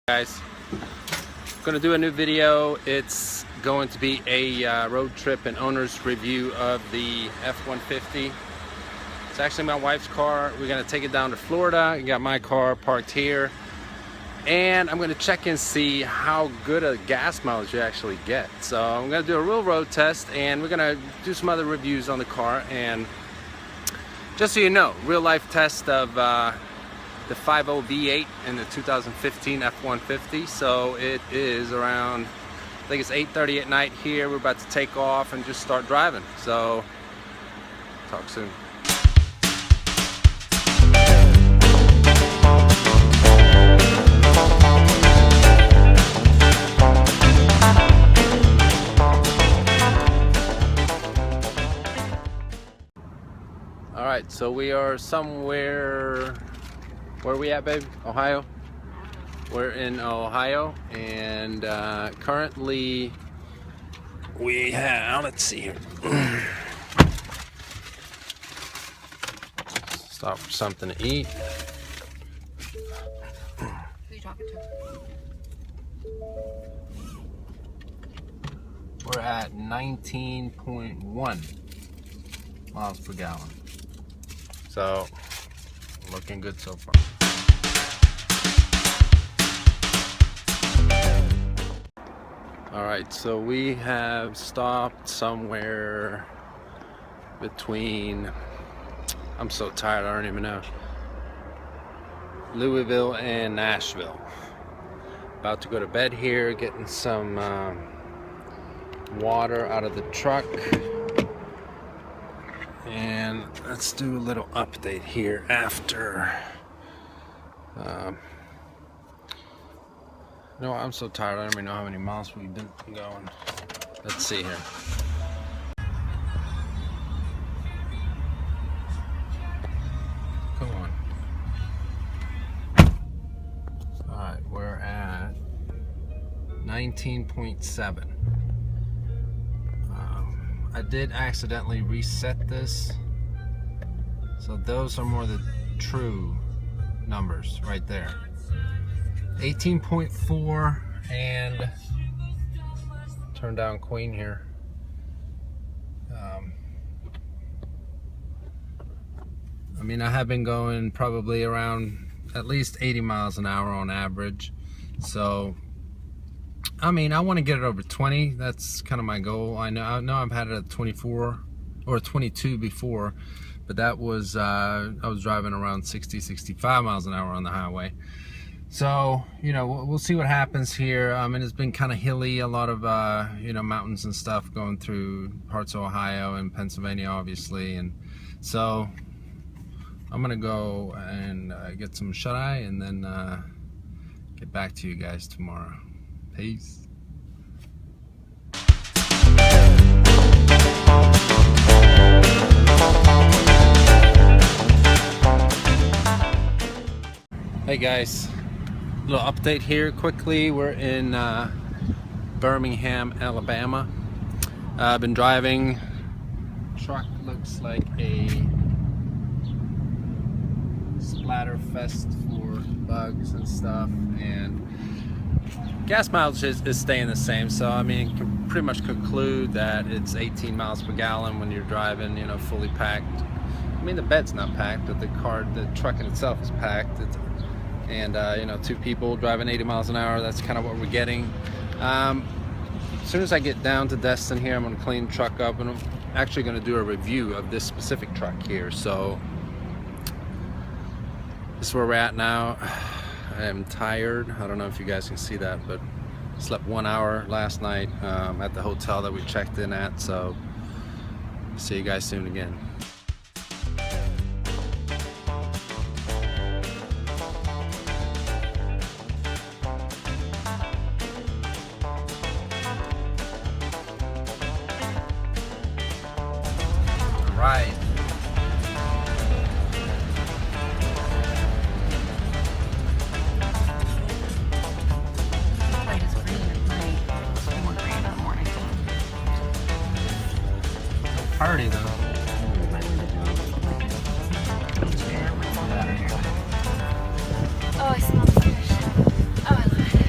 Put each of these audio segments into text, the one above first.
Guys, I'm going to do a new video. It's going to be a road trip and owner's review of the F-150. It's actually my wife's car. We're going to take it down to Florida. I got my car parked here, and I'm going to check and see how good a gas mileage you actually get. So I'm going to do a real road test, and we're going to do some other reviews on the car. And just so you know, real life test of the 5.0 V8 in the 2015 F-150. So it is around, I think it's 8:30 at night here. We're about to take off and just start driving. So talk soon. All right, so we are somewhere. Where are we at, babe? Ohio? We're in Ohio, and currently we have, let's see here. Stop for something to eat. Who are you talking to? We're at 19.1 miles per gallon. So, looking good so far. Alright, so we have stopped somewhere between, I'm so tired, I don't even know, Louisville and Nashville. About to go to bed here, getting some water out of the truck. And let's do a little update here after. No, I'm so tired. I don't even know how many miles we've been going. Let's see here. Come on. All right, we're at 19.7. I did accidentally reset this, so those are more the true numbers right there. 18.4, and turn down Queen here. I mean, I have been going probably around at least 80 miles an hour on average, so I mean, I want to get it over 20. That's kind of my goal. I know I've had it at 24 or 22 before, but that was I was driving around 60, 65 miles an hour on the highway. So, you know, we'll see what happens here. And it's been kind of hilly, a lot of you know, mountains and stuff going through parts of Ohio and Pennsylvania, obviously. And so I'm gonna go and get some shut-eye and then get back to you guys tomorrow. Peace. Hey guys, a little update here quickly. We're in Birmingham, Alabama. I've been driving. Truck looks like a splatter fest for bugs and stuff, and gas mileage is staying the same. So I mean, you can pretty much conclude that it's 18 miles per gallon when you're driving, you know, fully packed. I mean, the bed's not packed, but the truck in itself is packed. And you know, two people driving 80 miles an hour, that's kind of what we're getting. As soon as I get down to Destin here, I'm going to clean the truck up, and I'm actually going to do a review of this specific truck here. So this is where we're at now. I am tired. I don't know if you guys can see that, but I slept 1 hour last night at the hotel that we checked in at. So see you guys soon again. Right. Party though. Oh, I smell the fish. Oh, I love it.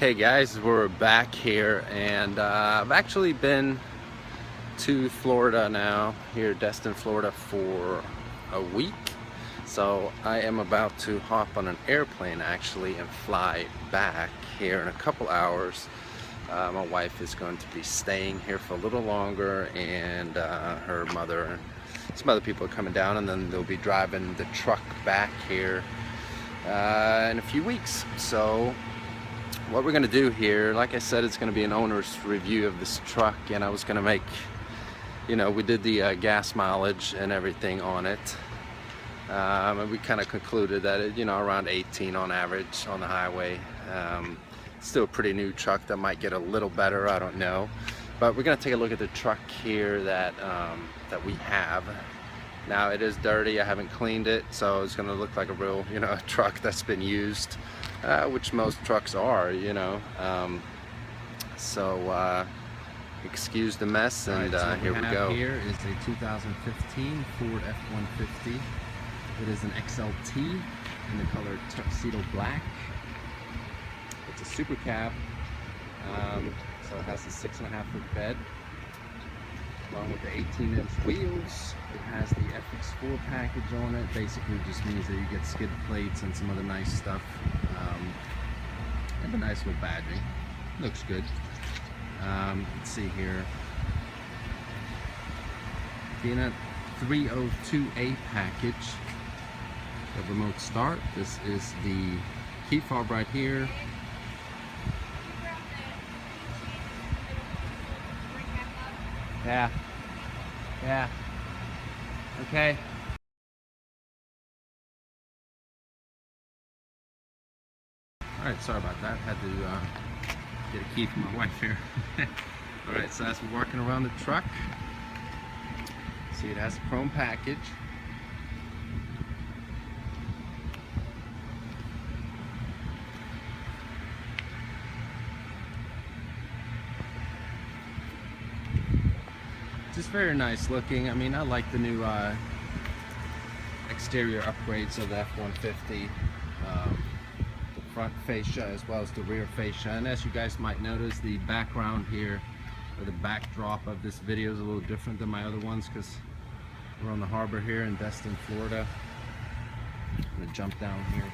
Okay guys, we're back here, and I've actually been to Florida now, here Destin, Florida, for a week. So I am about to hop on an airplane actually and fly back here in a couple hours. My wife is going to be staying here for a little longer, and her mother and some other people are coming down, and then they'll be driving the truck back here in a few weeks. So what we're going to do here, like I said, it's going to be an owner's review of this truck, and I was going to make, you know, we did the gas mileage and everything on it, and we kind of concluded that it, you know, around 18 on average on the highway. Still a pretty new truck that might get a little better, I don't know. But we're going to take a look at the truck here that that we have. Now it is dirty, I haven't cleaned it, so it's going to look like a real, you know, a truck that's been used, which most trucks are, you know. Excuse the mess, and right, so here we go. Here is a 2015 Ford F-150. It is an XLT in the color Tuxedo black. It's a super cab, so it has a 6.5-foot bed along with the 18-inch wheels. It has the FX4 package on it. Basically just means that you get skid plates and some other nice stuff, and a nice little badging. Looks good. Let's see here. Being a 302A package, the remote start. This is the key fob right here. Yeah. Okay. Alright, sorry about that. Had to get a key from my wife here. Alright, so as we're walking around the truck, see it has a chrome package. Just very nice looking. I mean, I like the new exterior upgrades of the F-150. The front fascia as well as the rear fascia. And as you guys might notice, the background here, or the backdrop of this video, is a little different than my other ones because we're on the harbor here in Destin, Florida. I'm gonna jump down here.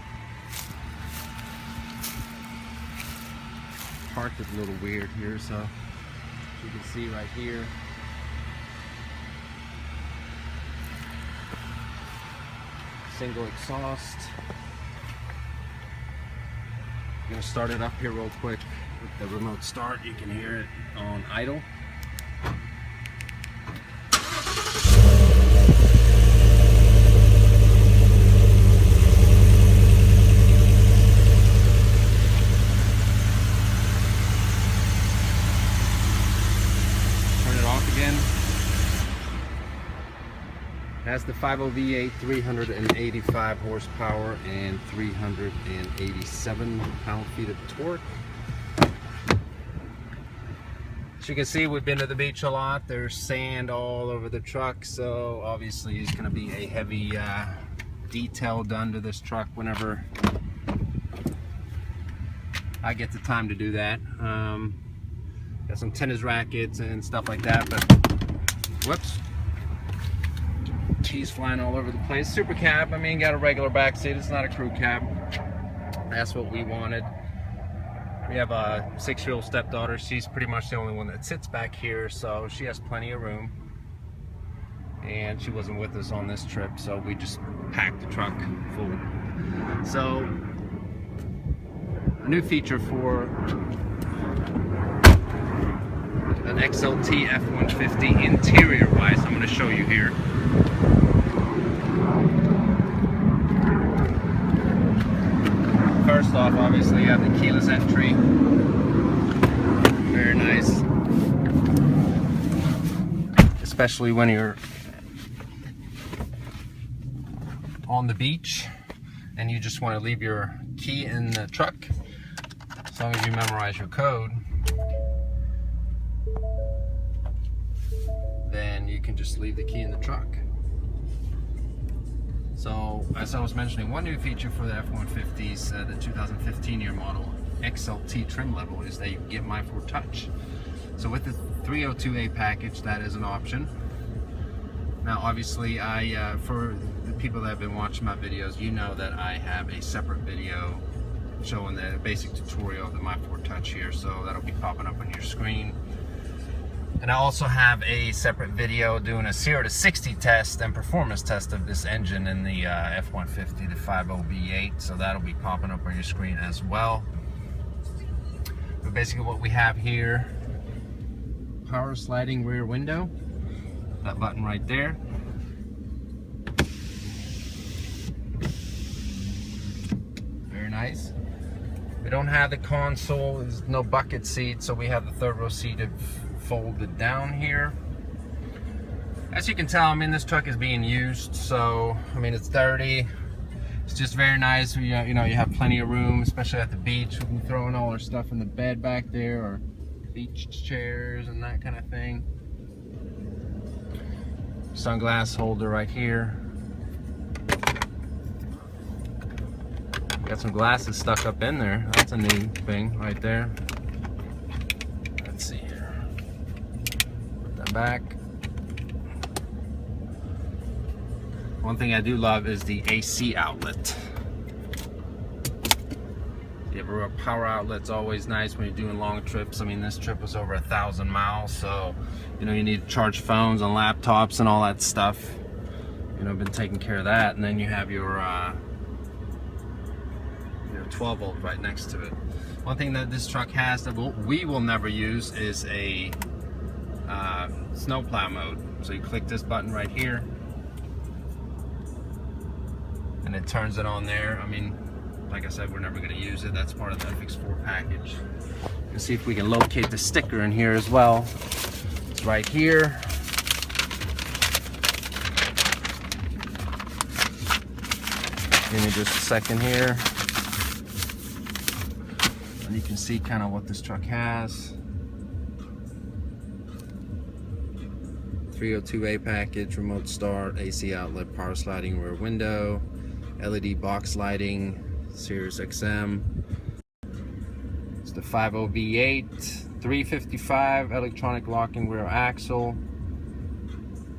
Park is a little weird here, so you can see right here. Single exhaust. I'm going to start it up here real quick with the remote start. You can hear it on idle. Turn it off again. Has the 5.0 V8, 385 horsepower and 387 pound-feet of torque. As you can see, we've been to the beach a lot. There's sand all over the truck, so obviously it's going to be a heavy detail done to this truck whenever I get the time to do that. Got some tennis rackets and stuff like that, but whoops. Cheese flying all over the place. Super cab, I mean, got a regular back seat. It's not a crew cab. That's what we wanted. We have a 6-year-old stepdaughter. She's pretty much the only one that sits back here, so she has plenty of room. And she wasn't with us on this trip, so we just packed the truck full. So, a new feature for an XLT F-150 interior-wise, I'm going to show you here. First off, obviously you have the keyless entry. Very nice. Especially when you're on the beach and you just want to leave your key in the truck. As long as you memorize your code, then you can just leave the key in the truck. So, as I was mentioning, one new feature for the F-150s, the 2015 year model, XLT trim level is that you get my Ford Touch. So with the 302A package, that is an option. Now obviously for the people that have been watching my videos, you know that I have a separate video showing the basic tutorial of the My Ford Touch here, so that'll be popping up on your screen. And I also have a separate video doing a 0 to 60 test and performance test of this engine in the F-150, the 5.0 V8, so that'll be popping up on your screen as well. But basically what we have here, power sliding rear window, that button right there. Very nice. We don't have the console, there's no bucket seat, so we have the third row seat folded down here. As you can tell, I mean, this truck is being used, so I mean, it's dirty. It's just very nice. You know, you have plenty of room, especially at the beach. We can throw in all our stuff in the bed back there, or beach chairs and that kind of thing. Sunglass holder right here. Got some glasses stuck up in there. That's a neat thing right there. Let's see here. Put that back. One thing I do love is the AC outlet. You have a power outlet's always nice when you're doing long trips. I mean, this trip was over 1,000 miles, so you know you need to charge phones and laptops and all that stuff. You know, I've been taking care of that, and then you have your 12 volt right next to it. One thing that this truck has that we will never use is a snowplow mode. So you click this button right here and it turns it on there. I mean, like I said, we're never going to use it. That's part of the FX4 package. Let's see if we can locate the sticker in here as well. It's right here. Give me just a second here. And you can see kind of what this truck has. 302A package, remote start, AC outlet, power sliding rear window, LED box lighting, Sirius XM. It's the 5.0 V8, 355 electronic locking rear axle,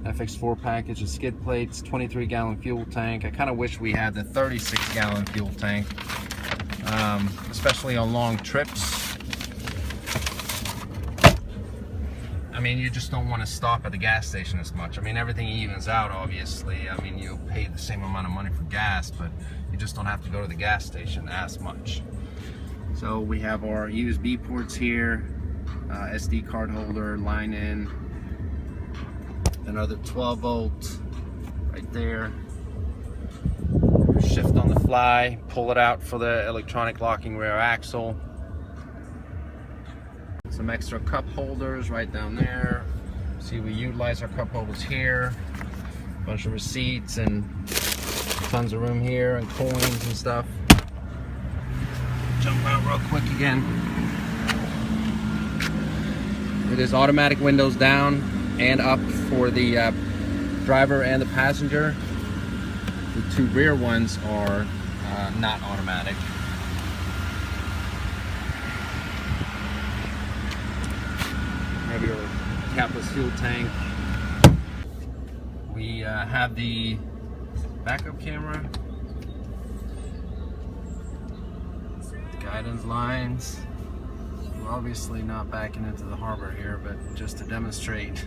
FX4 package of skid plates, 23-gallon fuel tank. I kind of wish we had the 36-gallon fuel tank. Especially on long trips. I mean, you just don't want to stop at the gas station as much. I mean, everything evens out, obviously. I mean, you'll pay the same amount of money for gas, but you just don't have to go to the gas station as much. So we have our USB ports here, SD card holder, line in, another 12 volt right there. Shift on the fly, pull it out for the electronic locking rear axle. Some extra cup holders right down there. See, we utilize our cup holders here. A bunch of receipts and tons of room here and coins and stuff. Jump out real quick again. It is automatic windows down and up for the driver and the passenger. The two rear ones are not automatic. Have your capless fuel tank. We have the backup camera, guidance lines. We're obviously not backing into the harbor here, but just to demonstrate.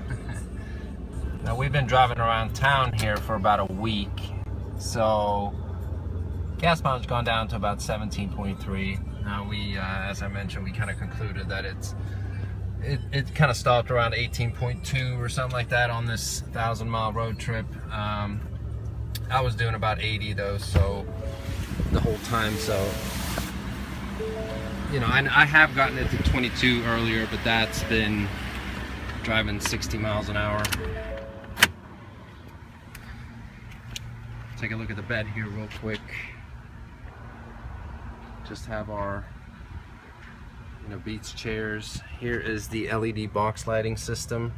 Now, we've been driving around town here for about a week. So gas mileage gone down to about 17.3. Now we, as I mentioned, we kind of concluded that it kind of stopped around 18.2 or something like that on this 1,000-mile road trip. I was doing about 80 though, so the whole time. So you know, I have gotten it to 22 earlier, but that's been driving 60 miles an hour. Take a look at the bed here real quick. Just have our, you know, beach chairs. Here is the LED box lighting system.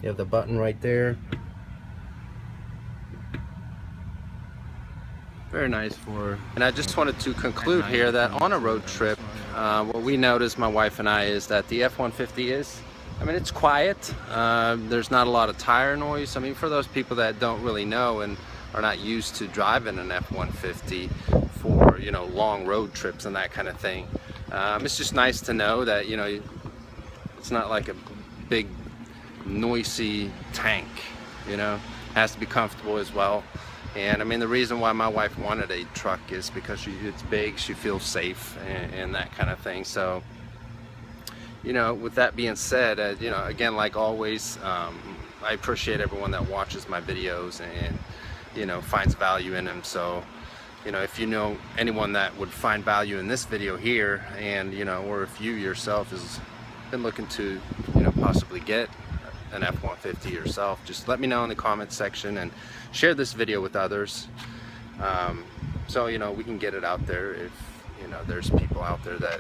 You have the button right there. Very nice for. And I just wanted to conclude here that on a road trip, what we noticed, my wife and I, is that the F-150 is, I mean, it's quiet. There's not a lot of tire noise. I mean, for those people that don't really know and are not used to driving an F-150 for, you know, long road trips and that kind of thing, it's just nice to know that, you know, it's not like a big noisy tank, you know. It has to be comfortable as well. And I mean, the reason why my wife wanted a truck is because it's big, she feels safe, and that kind of thing. So, you know, with that being said, you know, again, like always, I appreciate everyone that watches my videos and, you know, finds value in them. So, you know, if you know anyone that would find value in this video here, and, you know, or if you yourself has been looking to, you know, possibly get an F-150 yourself, just let me know in the comments section and share this video with others, so, you know, we can get it out there if, you know, there's people out there that,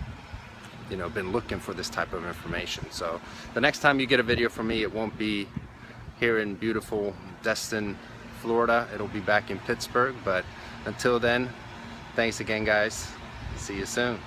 you know, been looking for this type of information. So the next time you get a video from me, it won't be here in beautiful Destin, Florida. It'll be back in Pittsburgh. But until then, thanks again, guys. See you soon.